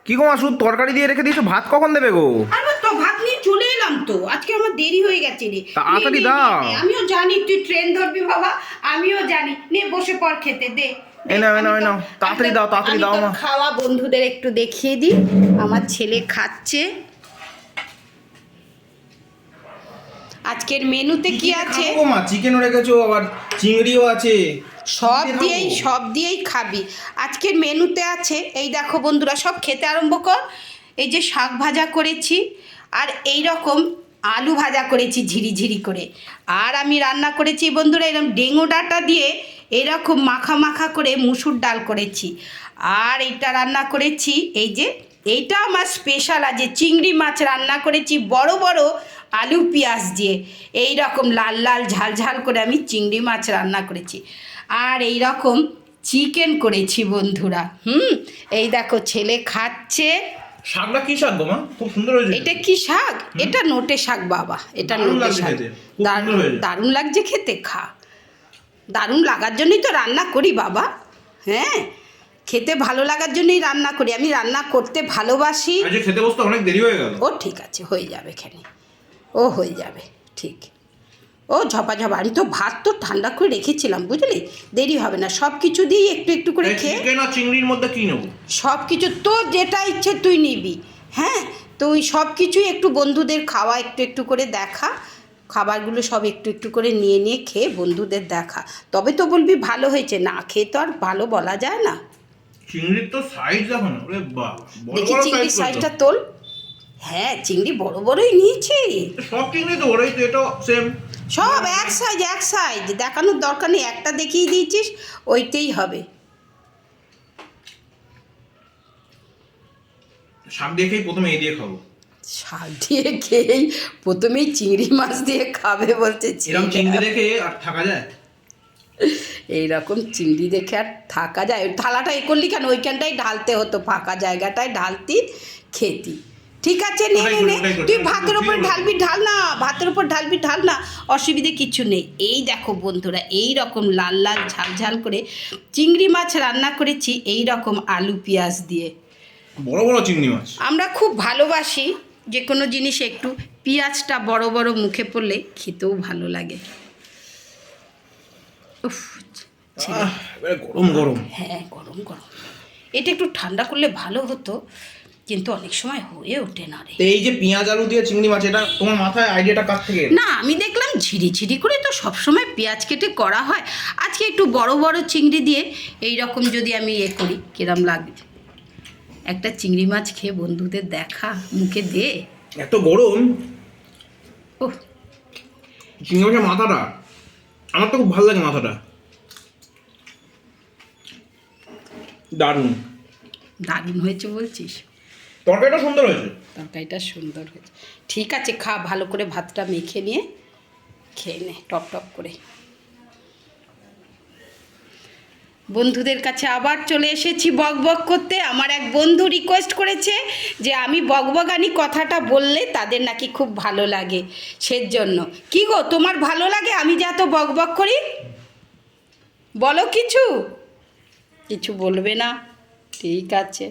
কি গো মা, শুধু তরকারি দিয়ে রেখে দিয়েছো, ভাত কখন দেবে গো? আরে তো ভাত নিয়ে চলে এলাম তো, আজকে আমার দেরি হয়ে গেছে রে। তাড়াতাড়ি নে, নে, দাও। নে, নে, আমিও জানি তুই ট্রেন ধরবি বাবা, আমিও জানি। নে বসে পড় খেতে দে। এই নাও, এই নাও, এই নাও। তাড়াতাড়ি দাও, তাড়াতাড়ি দাও মা। খাওয়া বন্ধুদের একটু দেখিয়ে দিই। আমার ছেলে খাচ্ছে। আজকের মেনুতে কি আছে? খাবো গো মা, চিকেনও রেখেছো, আবার চিংড়িও আছে। সব দিয়েই খাবি। আজকের মেনুতে আছে, এই দেখো বন্ধুরা, সব খেতে আরম্ভ কর। এই যে শাক ভাজা করেছি, আর এই রকম আলু ভাজা করেছি ঝিরিঝিরি করে। আর আমি রান্না করেছি বন্ধুরা এরকম ডেঙ্গু ডাঁটা দিয়ে এরকম মাখা মাখা করে মুসুর ডাল করেছি। আর এইটা রান্না করেছি, এই যে এইটা আমার স্পেশাল, আছে চিংড়ি মাছ রান্না করেছি বড় বড় আলু পেঁয়াজ দিয়ে। এই রকম লাল লাল ঝাল ঝাল করে আমি চিংড়ি মাছ রান্না করেছি। আর এই রকম চিকেন করেছি বন্ধুরা। এই দেখো ছেলে খাচ্ছে। শাকটা কি শাক গো মা? খুব সুন্দর হয়েছে। এটা কি শাক? এটা নোটে শাক বাবা, এটা নোটে শাক। দারুণ লাগছে খেতে, খা। দারুণ লাগার জন্যই তো রান্না করি বাবা। হ্যাঁ, খেতে ভালো লাগার জন্যই রান্না করি। আমি রান্না করতে ভালোবাসি। আজ খেতে বসতে অনেক দেরি হয়ে গেল। ও ঠিক আছে, হয়ে যাবে এখানে, ও হয়ে যাবে ঠিক। ও ঝপা, আমি তো ভাত তো ঠান্ডা করে রেখেছিলাম বুঝলি, দেরি হবে না। সব কিছু দিয়েই একটু একটু করে খেয়ে। চিকেন আর চিংড়ির মধ্যে কি নেব? সব কিছু তোর যেটা ইচ্ছে তুই নিবি। হ্যাঁ, তো ওই সব কিছুই একটু বন্ধুদের খাওয়া, একটু একটু করে দেখা। খাবারগুলো সব একটু একটু করে নিয়ে নিয়ে খেয়ে বন্ধুদের দেখা, তবে তো বলবি ভালো হয়েছে। না খেয়ে তো আর ভালো বলা যায় না। চিংড়ির তো সাইজ দেখো না, ওরে বাবা, বড় দেখি বড় চিংড়ির সাইজ সাইজটা তোল। হ্যাঁ, চিংড়ি বড় বড়ই নিয়েছি। সব চিংড়ি তো ওরাই তো, এটা সেম। সব এক সাইজ দেখানোর দরকার নেই, একটা দেখিয়ে দিয়েছিস, ওইটাই হবে। শাক দিয়ে খেয়ে প্রথমে এই দিয়ে খাবো। শাক দিয়ে খেয়েই প্রথমেই চিংড়ি মাছ দিয়ে খাবে বলছে। এরকম চিংড়ি দেখে আর থাকা যায়? এইরকম চিংড়ি দেখে আর থাকা যায়? থালাটা এ করলি কেন? ওইখানটাই ঢালতে হতো, ফাঁকা জায়গাটায় ঢালতি, খেতি। ঠিক আছে, নে তুই ভাতের ওপর ঢালবি, ঢাল না, ভাতের ওপর ঢালবি, ঢাল না, অসুবিধে কিছু নেই। এই দেখো বন্ধুরা, এই রকম লাল লাল ঝাল ঝাল করে চিংড়ি মাছ রান্না করেছি, এই রকম আলু পেঁয়াজ দিয়ে। বড় বড় চিংড়ি মাছ আমরা খুব ভালোবাসি যে কোনো জিনিস একটু পেঁয়াজটা বড় বড় মুখে পড়লে খেতেও ভালো লাগে। উফ, গরম গরম। হ্যাঁ, গরম গরম। এটা একটু ঠান্ডা করলে ভালো হতো, কিন্তু অনেক সময় হয়ে ওঠে না রে। এই যে পেঁয়াজ আলু দিয়ে চিংড়ি মাছ, এটা তোমার মাথায় আইডিয়াটা কার থেকে এলো? না, আমি দেখলাম ঝিরি করে তো সবসময় পেঁয়াজ কেটে করা হয়, আজকে একটু বড় বড় চিংড়ি দিয়ে এই রকম যদি আমি করি, কিরম লাগে? একটা চিংড়ি মাছ খেয়ে বন্ধুদের দেখা, মুখে দে। এত গরম। ও, চিংড়ি মাছের মাথাটা আমার তো খুব ভালো লাগে, মাথাটা দারুণ। দারুণ হয়েছে বলছিস? তরকারিটা সুন্দর হয়েছে। তরকারিটা সুন্দর হয়েছে, ঠিক আছে, খা ভালো করে, ভাতটা মেখে নিয়ে খেয়ে নে টপ টপ করে। বন্ধুদের কাছে আবার চলে এসেছি বকবক করতে। আমার এক বন্ধু রিকোয়েস্ট করেছে যে আমি বকবকানি কথাটা বললে তাদের নাকি খুব ভালো লাগে, সেজন্য। কি গো, তোমার ভালো লাগে আমি যে এত বকবক করি? বলো কিছু। কিছু বলবে না? ঠিক আছে।